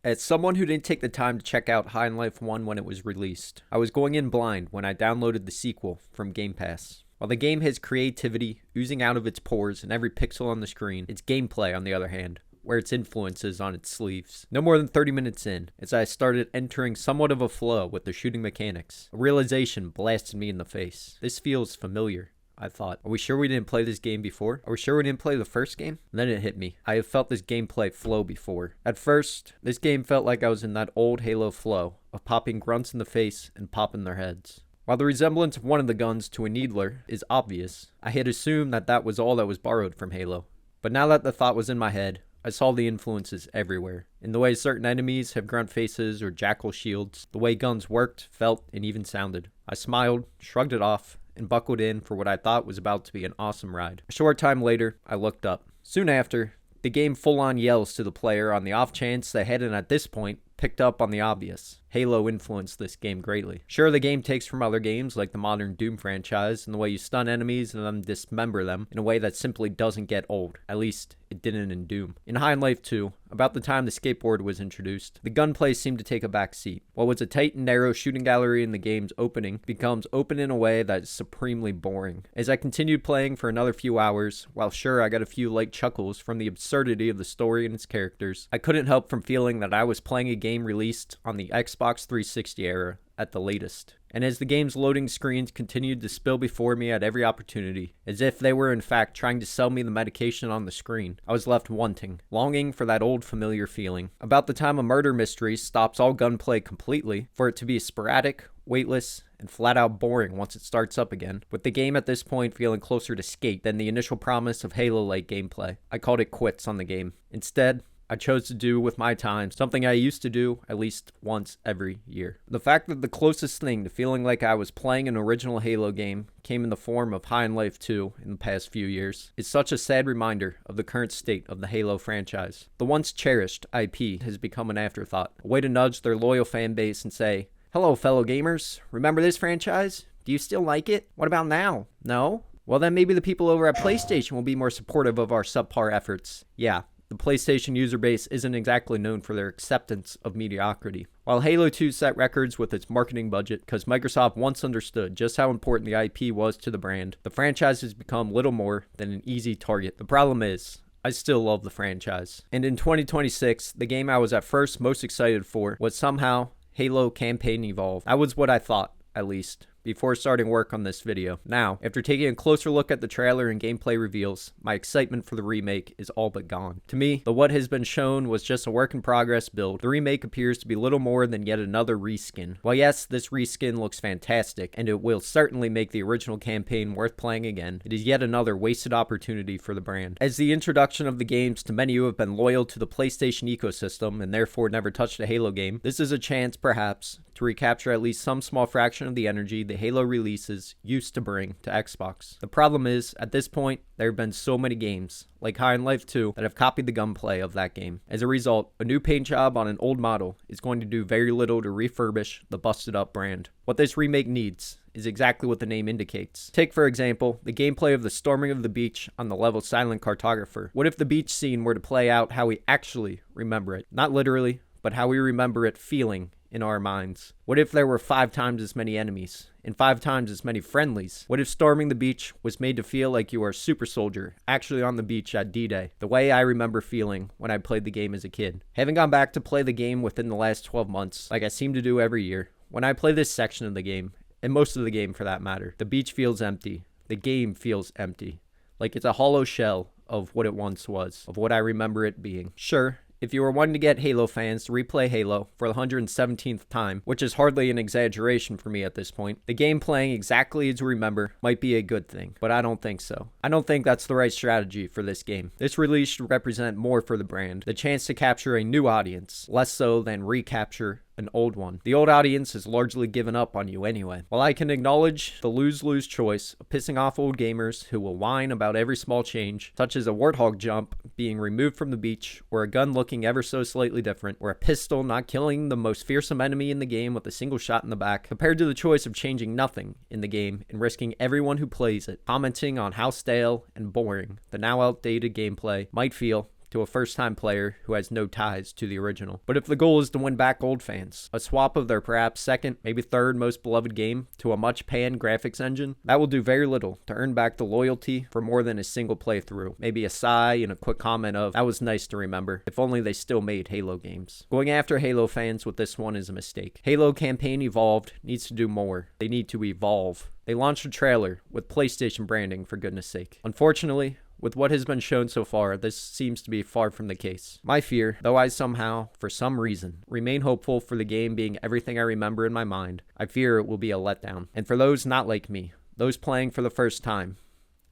As someone who didn't take the time to check out High on Life 1 when it was released, I was going in blind when I downloaded the sequel from Game Pass. While the game has creativity oozing out of its pores in every pixel on the screen, its gameplay, on the other hand, where its influence is on its sleeves. No more than 30 minutes in, as I started entering somewhat of a flow with the shooting mechanics, a realization blasted me in the face. This feels familiar, I thought. Are we sure we didn't play this game before? Are we sure we didn't play the first game? And then it hit me. I have felt this gameplay flow before. At first, this game felt like I was in that old Halo flow of popping grunts in the face and popping their heads. While the resemblance of one of the guns to a Needler is obvious, I had assumed that that was all that was borrowed from Halo. But now that the thought was in my head, I saw the influences everywhere. In the way certain enemies have grunt faces or jackal shields, the way guns worked, felt, and even sounded. I smiled, shrugged it off, and buckled in for what I thought was about to be an awesome ride. A short time later, I looked up. Soon after, the game full-on yells to the player on the off chance they hadn't at this point picked up on the obvious. Halo influenced this game greatly. Sure, the game takes from other games like the modern Doom franchise and the way you stun enemies and then dismember them in a way that simply doesn't get old. At least, it didn't in Doom. In High on Life 2, about the time the skateboard was introduced, the gunplay seemed to take a back seat. What was a tight and narrow shooting gallery in the game's opening becomes open in a way that is supremely boring. As I continued playing for another few hours, while sure I got a few light chuckles from the absurdity of the story and its characters, I couldn't help from feeling that I was playing a game released on the Xbox 360 era at the latest. And as the game's loading screens continued to spill before me at every opportunity, as if they were in fact trying to sell me the medication on the screen, I was left wanting, longing for that old familiar feeling. About the time a murder mystery stops all gunplay completely, for it to be sporadic, weightless, and flat out boring once it starts up again, with the game at this point feeling closer to Skate than the initial promise of Halo-like gameplay. I called it quits on the game. Instead, I chose to do with my time something I used to do at least once every year. The fact that the closest thing to feeling like I was playing an original Halo game came in the form of High on Life 2 in the past few years is such a sad reminder of the current state of the Halo franchise. The once cherished IP has become an afterthought, a way to nudge their loyal fan base and say, "Hello, fellow gamers. Remember this franchise? Do you still like it? What about now? No? Well, then maybe the people over at PlayStation will be more supportive of our subpar efforts." Yeah. The PlayStation user base isn't exactly known for their acceptance of mediocrity. While Halo 2 set records with its marketing budget because Microsoft once understood just how important the IP was to the brand, the franchise has become little more than an easy target. The problem is, I still love the franchise. And in 2026, the game I was at first most excited for was somehow Halo Campaign Evolved. That was what I thought, at least, before starting work on this video. Now, after taking a closer look at the trailer and gameplay reveals, my excitement for the remake is all but gone. To me, the what has been shown was just a work in progress build. The remake appears to be little more than yet another reskin. While yes, this reskin looks fantastic, and it will certainly make the original campaign worth playing again, it is yet another wasted opportunity for the brand. As the introduction of the games to many who have been loyal to the PlayStation ecosystem and therefore never touched a Halo game, this is a chance, perhaps, to recapture at least some small fraction of the energy the Halo releases used to bring to Xbox. The problem is, at this point, there have been so many games, like High on Life 2, that have copied the gunplay of that game. As a result, a new paint job on an old model is going to do very little to refurbish the busted up brand. What this remake needs is exactly what the name indicates. Take, for example, the gameplay of the storming of the beach on the level Silent Cartographer. What if the beach scene were to play out how we actually remember it? Not literally, but how we remember it feeling in our minds. What if there were 5 times as many enemies and 5 times as many friendlies? What if storming the beach was made to feel like you are a super soldier actually on the beach at D-Day, the way I remember feeling when I played the game as a kid? Having gone back to play the game within the last 12 months, like I seem to do every year, when I play this section of the game, and most of the game for that matter, the beach feels empty. The game feels empty. Like it's a hollow shell of what it once was, of what I remember it being. Sure, if you were wanting to get Halo fans to replay Halo for the 117th time, which is hardly an exaggeration for me at this point, the game playing exactly as you remember might be a good thing, but I don't think so. I don't think that's the right strategy for this game. This release should represent more for the brand, the chance to capture a new audience, less so than recapture an old one. The old audience has largely given up on you anyway. While I can acknowledge the lose-lose choice of pissing off old gamers who will whine about every small change, such as a warthog jump being removed from the beach, or a gun looking ever so slightly different, or a pistol not killing the most fearsome enemy in the game with a single shot in the back, compared to the choice of changing nothing in the game and risking everyone who plays it commenting on how stale and boring the now outdated gameplay might feel to a first-time player who has no ties to the original. But if the goal is to win back old fans, a swap of their perhaps second, maybe third most beloved game to a much panned graphics engine, that will do very little to earn back the loyalty for more than a single playthrough. Maybe a sigh and a quick comment of, that was nice to remember, if only they still made Halo games. Going after Halo fans with this one is a mistake. Halo Campaign Evolved needs to do more. They need to evolve. They launched a trailer with PlayStation branding, for goodness sake. Unfortunately, with what has been shown so far, this seems to be far from the case. My fear, though I somehow, for some reason, remain hopeful for the game being everything I remember in my mind, I fear it will be a letdown. And for those not like me, those playing for the first time,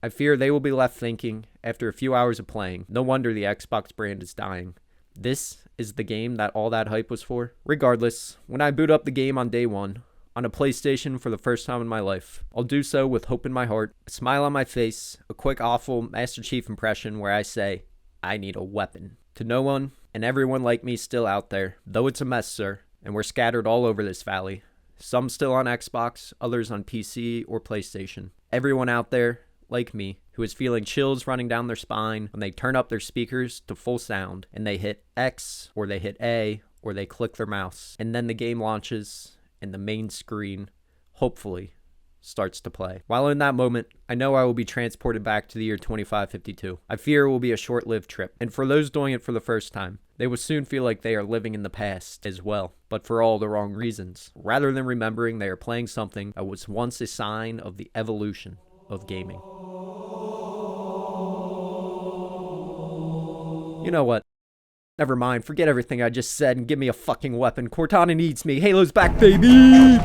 I fear they will be left thinking, after a few hours of playing, no wonder the Xbox brand is dying. This is the game that all that hype was for? Regardless, when I boot up the game on day one, on a PlayStation for the first time in my life, I'll do so with hope in my heart, a smile on my face, a quick awful Master Chief impression where I say, I need a weapon. To no one and everyone like me still out there, though it's a mess, sir, and we're scattered all over this valley, some still on Xbox, others on PC or PlayStation. Everyone out there, like me, who is feeling chills running down their spine when they turn up their speakers to full sound and they hit X or they hit A or they click their mouse, and then the game launches and the main screen, hopefully, starts to play. While in that moment, I know I will be transported back to the year 2552. I fear it will be a short-lived trip, and for those doing it for the first time, they will soon feel like they are living in the past as well, but for all the wrong reasons, rather than remembering they are playing something that was once a sign of the evolution of gaming. You know what? Never mind, forget everything I just said and give me a fucking weapon. Cortana needs me. Halo's back, baby!